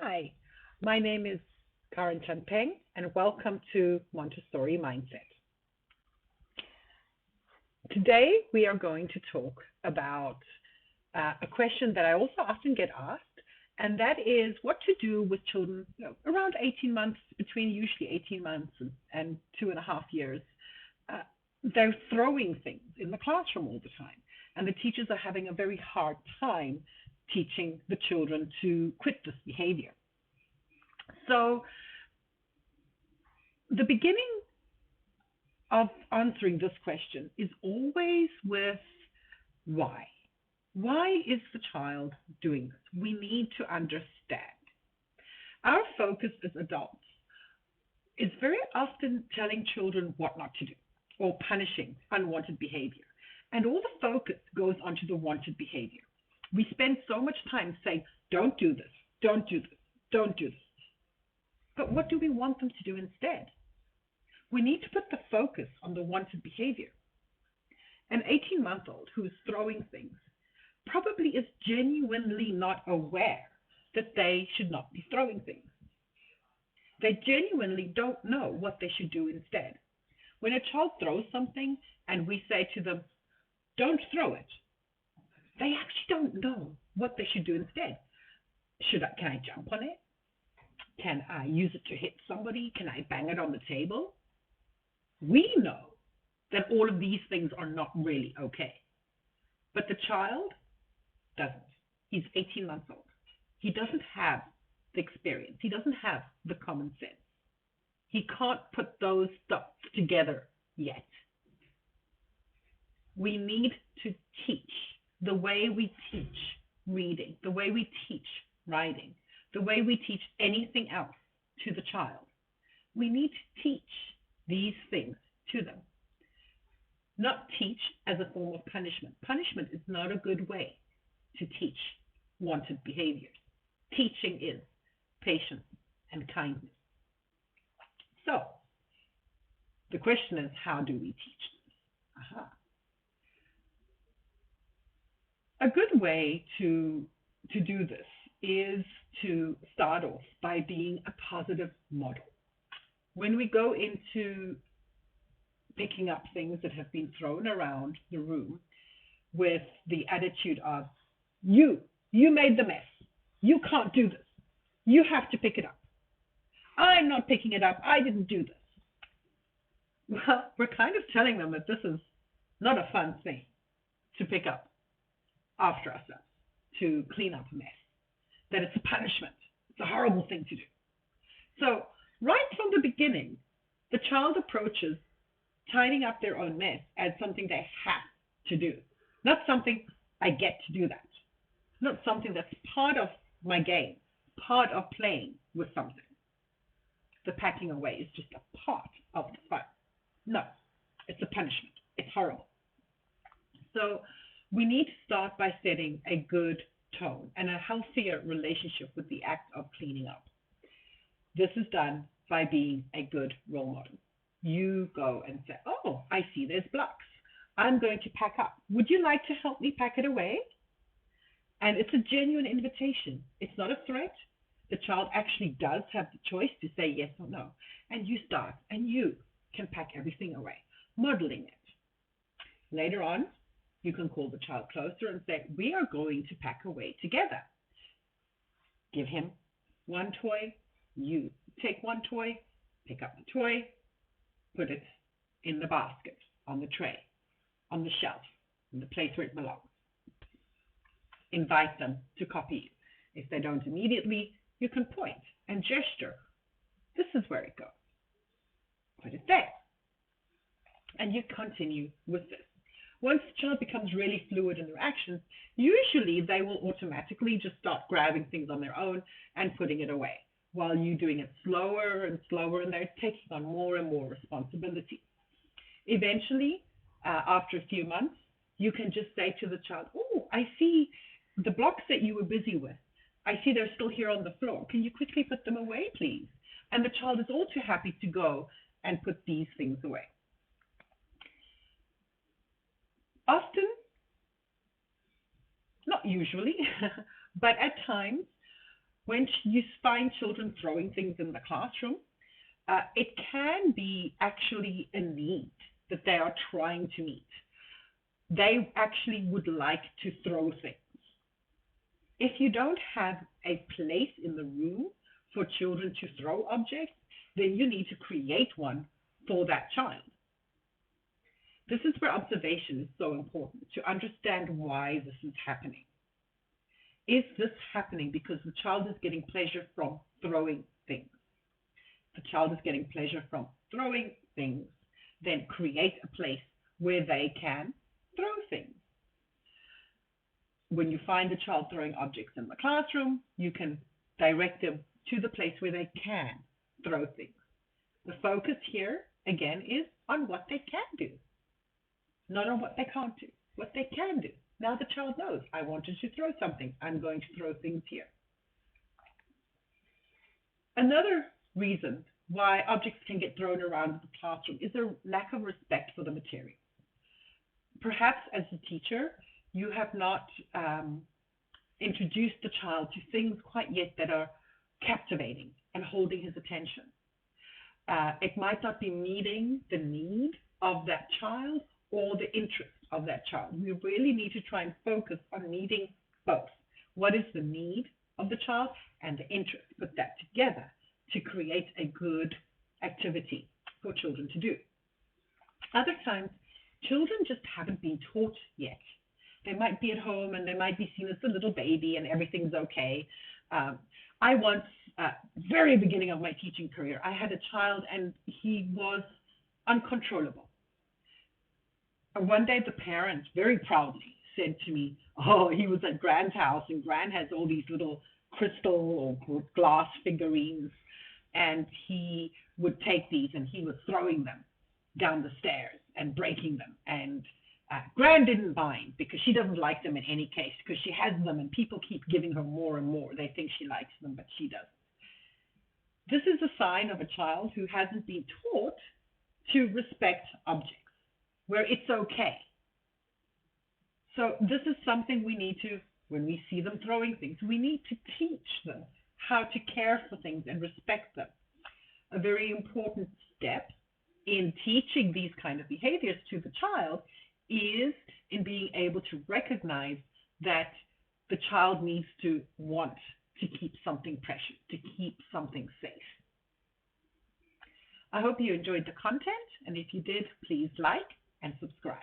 Hi, my name is Karen Chanpeng, and welcome to Montessori Mindset. Today, we are going to talk about a question that I also often get asked, and that is what to do with children around 18 months, between usually 18 months and 2.5 years. Uh, they're throwing things in the classroom all the time, and the teachers are having a very hard time teaching the children to quit this behavior. So, the beginning of answering this question is always with why. Why is the child doing this? We need to understand. Our focus as adults is very often telling children what not to do or punishing unwanted behavior. And all the focus goes onto the wanted behavior. We spend so much time saying, don't do this, don't do this, don't do this. But what do we want them to do instead? We need to put the focus on the wanted behavior. An 18-month-old who's throwing things probably is genuinely not aware that they should not be throwing things. They genuinely don't know what they should do instead. When a child throws something and we say to them, don't throw it, they actually don't know what they should do instead. Can I jump on it? Can I use it to hit somebody? Can I bang it on the table? We know that all of these things are not really okay. But the child doesn't. He's 18 months old. He doesn't have the experience. He doesn't have the common sense. He can't put those dots together yet. We need to teach the way we teach reading, the way we teach writing, the way we teach anything else to the child. We need to teach these things to them. Not teach as a form of punishment. Punishment is not a good way to teach wanted behaviors. Teaching is patience and kindness. So, the question is, how do we teach this? A good way to do this is to start off by being a positive model. When we go into picking up things that have been thrown around the room with the attitude of, you made the mess. You can't do this. You have to pick it up. I'm not picking it up. I didn't do this. Well, we're kind of telling them that this is not a fun thing to pick up after ourselves, to clean up a mess, that it's a punishment. It's a horrible thing to do. So, right from the beginning, the child approaches tidying up their own mess as something they have to do, not something I get to do that, not something that's part of my game, part of playing with something. The packing away is just a part of the fun. No, it's a punishment. It's horrible. So we need to start by setting a good tone and a healthier relationship with the act of cleaning up. This is done by being a good role model. You go and say, oh, I see there's blocks. I'm going to pack up. Would you like to help me pack it away? And it's a genuine invitation. It's not a threat. The child actually does have the choice to say yes or no. And you start, and you can pack everything away, modeling it. Later on, you can call the child closer and say, we are going to pack away together. Give him one toy. You take one toy, pick up the toy, put it in the basket, on the tray, on the shelf, in the place where it belongs. Invite them to copy you. If they don't immediately, you can point and gesture. This is where it goes. Put it there. And you continue with this. Once the child becomes really fluid in their actions, usually they will automatically just start grabbing things on their own and putting it away, while you're doing it slower and slower, and they're taking on more and more responsibility. Eventually, after a few months, you can just say to the child, oh, I see the blocks that you were busy with. I see they're still here on the floor. Can you quickly put them away, please? And the child is all too happy to go and put these things away. Often, not usually, but at times, When you find children throwing things in the classroom, it can be actually a need that they are trying to meet. They actually would like to throw things. If you don't have a place in the room for children to throw objects, then you need to create one for that child. This is where observation is so important, to understand why this is happening. Is this happening because the child is getting pleasure from throwing things? If the child is getting pleasure from throwing things, then create a place where they can throw things. When you find a child throwing objects in the classroom, you can direct them to the place where they can throw things. The focus here, again, is on what they can do, not on what they can't do, what they can do. Now the child knows, I wanted to throw something, I'm going to throw things here. Another reason why objects can get thrown around in the classroom is a lack of respect for the material. Perhaps as a teacher, you have not introduced the child to things quite yet that are captivating and holding his attention. It might not be meeting the need of that child or the interest of that child. We really need to try and focus on meeting both. What is the need of the child and the interest? Put that together to create a good activity for children to do. Other times, children just haven't been taught yet. They might be at home and they might be seen as a little baby and everything's okay. I once, very beginning of my teaching career, I had a child and he was uncontrollable. And one day the parent very proudly said to me, oh, he was at Grand's house and Grand has all these little crystal or glass figurines and he would take these and he was throwing them down the stairs and breaking them. And Grand didn't mind because she doesn't like them in any case because she has them and people keep giving her more and more. They think she likes them, but she doesn't. This is a sign of a child who hasn't been taught to respect objects, where it's okay. So this is something we need to, when we see them throwing things, we need to teach them how to care for things and respect them. A very important step in teaching these kind of behaviors to the child is in being able to recognize that the child needs to want to keep something precious, to keep something safe. I hope you enjoyed the content, and if you did, please like and subscribe.